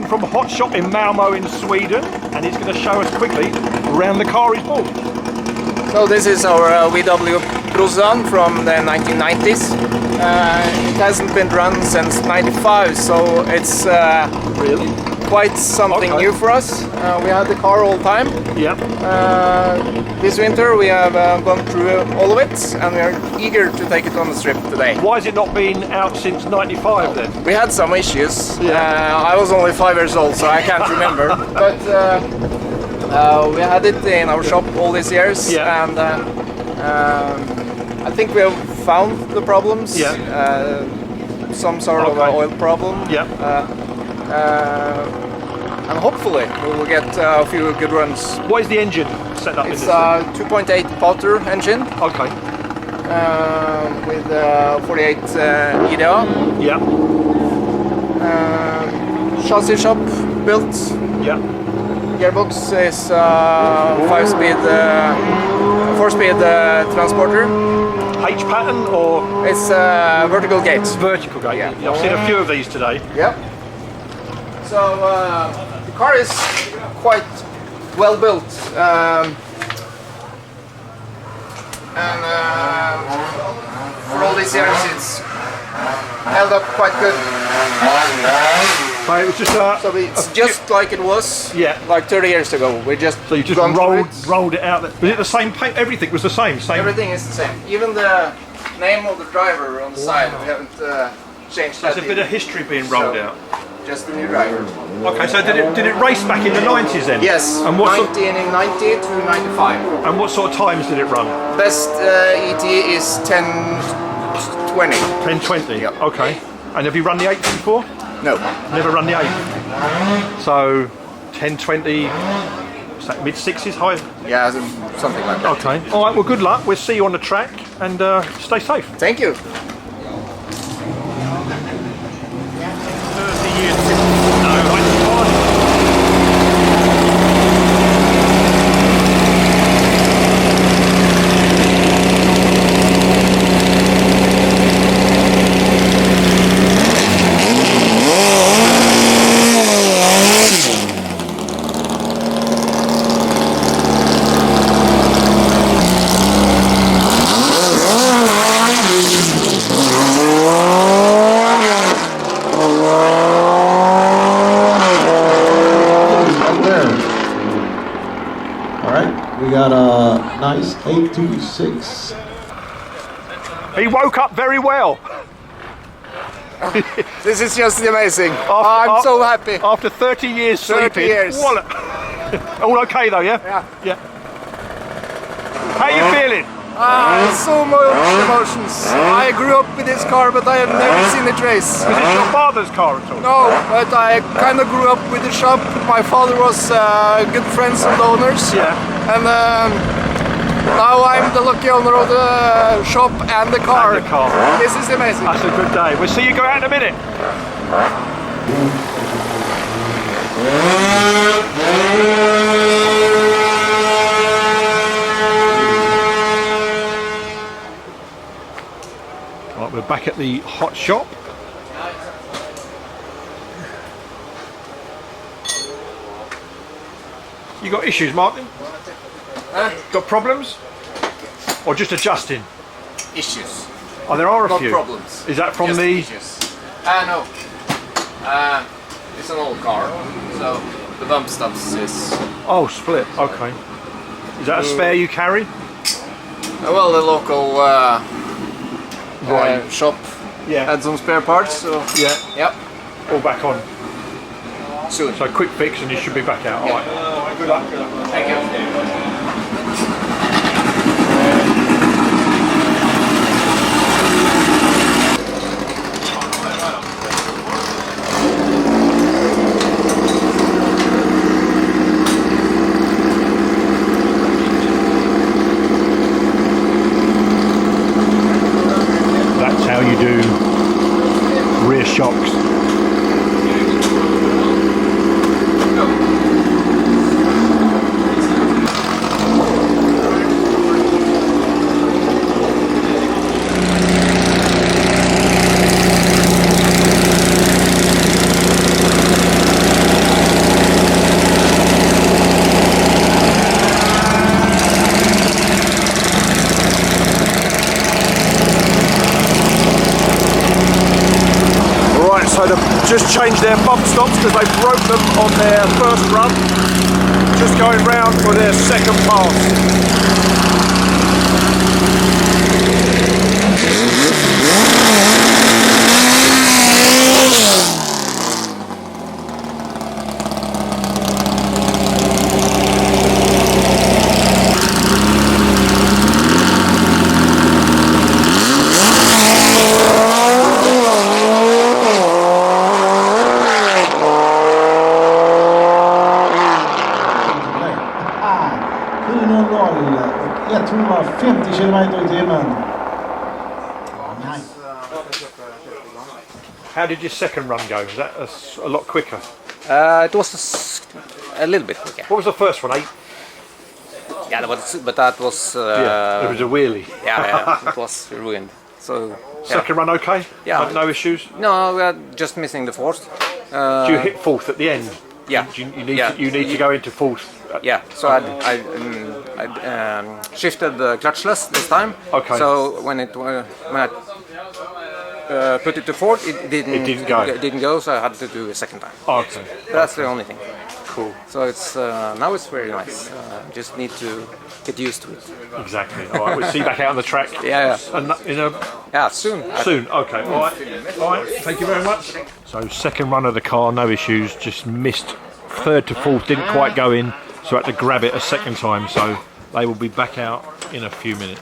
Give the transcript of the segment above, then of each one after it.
from a hot shop in Malmo in Sweden, and he's going to show us quickly around the car he's bought. So this is our VW Bruzan from the 1990s. It hasn't been run since 95, so it's Really? quite something new for us. We had the car all the time. Yep. This winter we have gone through all of it, and we are eager to take it on the strip today. Why has it not been out since 95 then? We had some issues. Yeah. I was only 5 years old, so I can't remember. But we had it in our shop all these years, Yeah. and I think we have found the problems. Yeah. Some sort of oil problem. Yeah. And hopefully we will get a few good runs. What is the engine set up in It's this? a 2.8 Potter engine Okay. with 48 EDA. Yeah. Chassis shop built. Yeah. Gearbox is 5-speed, 4-speed transporter. H pattern or It's vertical gate. vertical gate? Yeah. I've seen a few of these today. Yep. So the car is quite well built, and for all these years it's held up quite good. So it was just So it's just like it was, Yeah. like 30 years ago. We just so you just gone through it. rolled it out. Was it the same paint? Everything was the same. Everything is the same. Even the name of the driver on the side, we haven't changed that. There's a bit of history being rolled So, out. Just the new driver. Okay, so did it race back in the 90s then? Yes, And what sort, 1990 to 95. and what sort of times did it run? Best ET is 10:20. 10:20. Yep. Okay. And have you run the 8 before? No. Never run the 8. So 10:20. What's that? Mid 60s, high. Yeah, something like that. Okay. All right. Well, good luck. We'll see you on the track and stay safe. Thank you. 30 years. No, right. We got a nice 826. He woke up very well. This is just amazing. After- I'm so happy. After 30 years 30 sleeping. years. What all okay though, yeah? Yeah. Yeah. How you feeling? So much emotions. I grew up with this car, but I have never seen it race. Was it your father's car at all? No, but I kind of grew up with the shop. My father was good friends of the owners. Yeah. And now I'm the lucky owner of the shop and the car. And the car. This is amazing. That's a good day. We'll see you go out in a minute. Right, we're back at the hot shop. You got issues, Martin? Got problems? Or just adjusting? Issues. Oh, there are a Not few. problems. Is that from Just the... issues. No. It's an old car, so the bump stops is... Oh, split. Okay. Is that a spare you carry? well, the local Right. shop Yeah. had some spare parts, so... Yeah. Yep, All back on. soon. So quick fix and you should be back out. Yeah. All right. Good luck. Good luck. Thank you. That's how you do rear shocks. just changed their bump stops because they broke them on their first run. Just going round for their second pass. How did your second run go? Was that a lot quicker? It was a little bit quicker. What was the first one? 8? Yeah, but that was... yeah, it was a wheelie. Yeah, it was ruined. So yeah. Second run okay? Yeah. No issues? No, we are just missing the fourth. Do you hit fourth at the end? Yeah. You need to go into fourth. Yeah, so I shifted the clutchless this time. Okay. So when I put it to fourth, it didn't go, so I had to do a second time. Okay. That's the only thing. Cool. So it's now it's very nice. Just need to get used to it. Exactly. All right, we'll see you back out on the track. Yeah. Yeah, soon. Soon. Okay. All right. All right. Thank you very much. So second run of the car, no issues. Just missed third to fourth, didn't quite go in, so I had to grab it a second time. So they will be back out in a few minutes.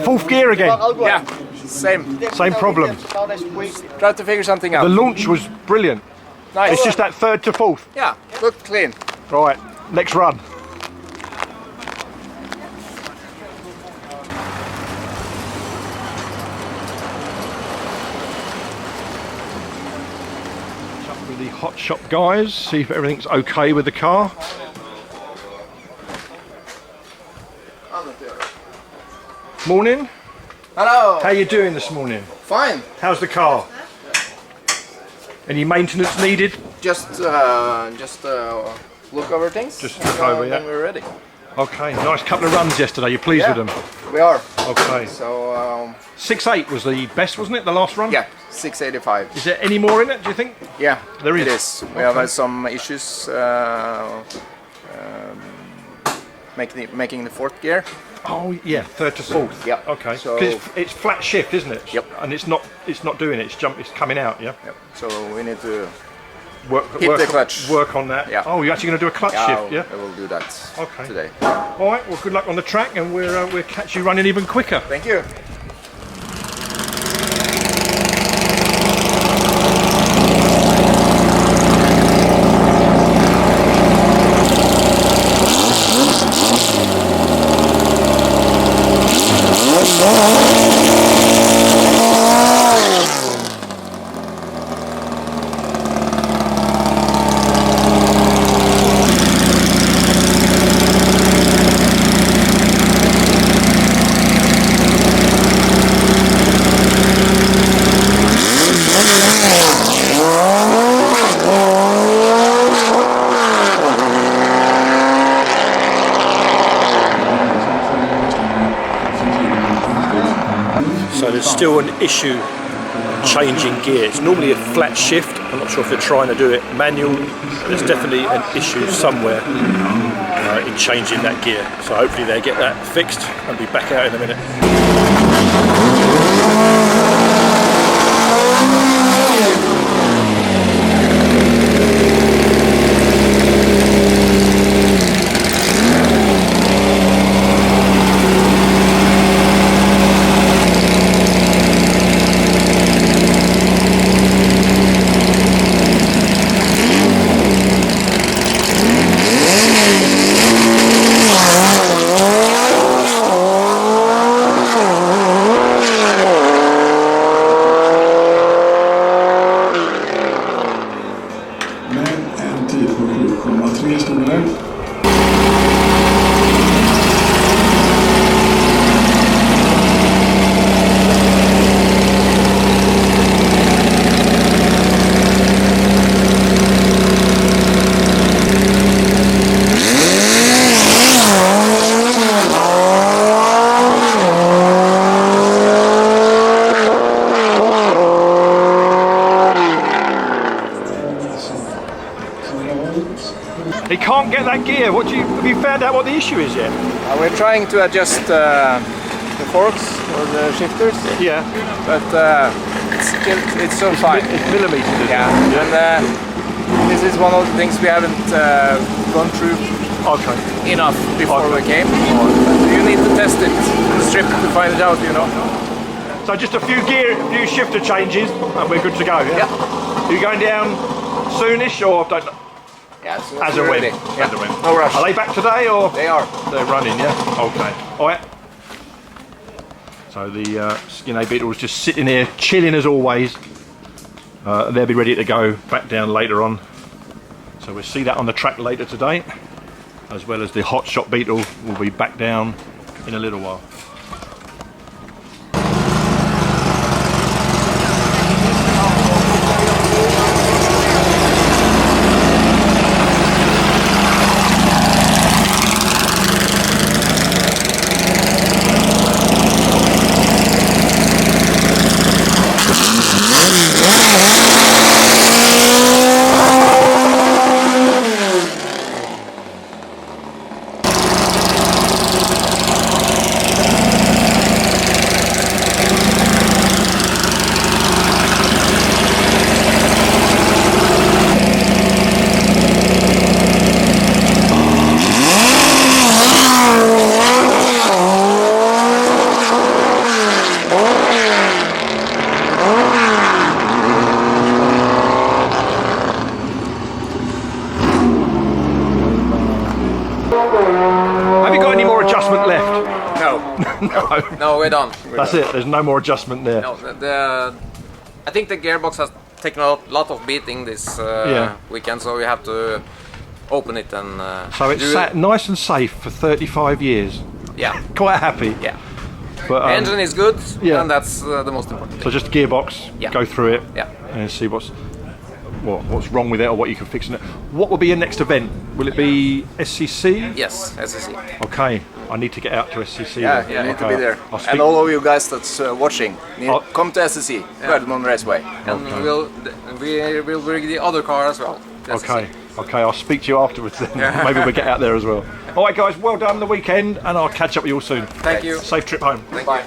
Fourth gear again? Yeah, same problem. Try to figure something out. The launch was brilliant. Nice. It's just that third to fourth. Yeah, looked clean. Right, next run. Up with the hot shop guys, see if everything's okay with the car. Morning. Hello. How you doing this morning? Fine. How's the car? Any maintenance needed? Just look over things. Just look over, yeah. Then we're ready. Okay, nice couple of runs yesterday. You pleased with them? We are. Okay. So 6.8 was the best, wasn't it? The last run? yeah, 685. Is there any more in it, do you think? Yeah, there is. It is. We have had some issues making the fourth gear. Oh yeah, third to fourth. Yeah. Okay. So it's flat shift, isn't it? Yep. And it's not doing it. It's coming out. Yeah. Yep. So we need to hit the clutch. Work on that. Yeah. Oh, you're actually going to do a clutch shift, yeah? I will do that. Today. All right. Well, good luck on the track, and we'll catch you running even quicker. Thank you. So there's still an issue changing gear. It's normally a flat shift. I'm not sure if they're trying to do it manual. There's definitely an issue somewhere in changing that gear. So hopefully they get that fixed and be back out in a minute. can't get that gear. Have you found out what the issue is yet? We're trying to adjust the forks or the shifters. Yeah. But it's still fine. It's millimeters. Yeah. And this is one of the things we haven't gone through enough before we came. But you need to test it, the strip, to find it out, you know. So just a few shifter changes and we're good to go, yeah? Are you going down soonish or don't know? Yeah, as a win. Yeah. No rush. Are they back today or? They are. They're running, yeah? Okay. Alright. So the Skin Beetle is just sitting here, chilling as always. They'll be ready to go back down later on. So we'll see that on the track later today. As well as the Hot Shot Beetle will be back down in a little while. No, we're done. That's it, there's no more adjustment there. No, I think the gearbox has taken a lot of beating this weekend, so we have to open it and so it's sat nice and safe for 35 years. Yeah. Quite happy. Yeah. But, the engine is good, and that's the most important thing. So just gearbox, go through it, and see what's wrong with it or what you can fix in it. What will be your next event? Will it be SCC? Yes, SCC. Okay, I need to get out to SCC. Yeah, you need to be there. And all of you guys that's watching, come to SCC, Verdemoen Raceway. And we will bring the other car as well. Okay, I'll speak to you afterwards then. Maybe we'll get out there as well. Alright guys, well done the weekend, and I'll catch up with you all soon. Thank you. Safe trip home. Bye.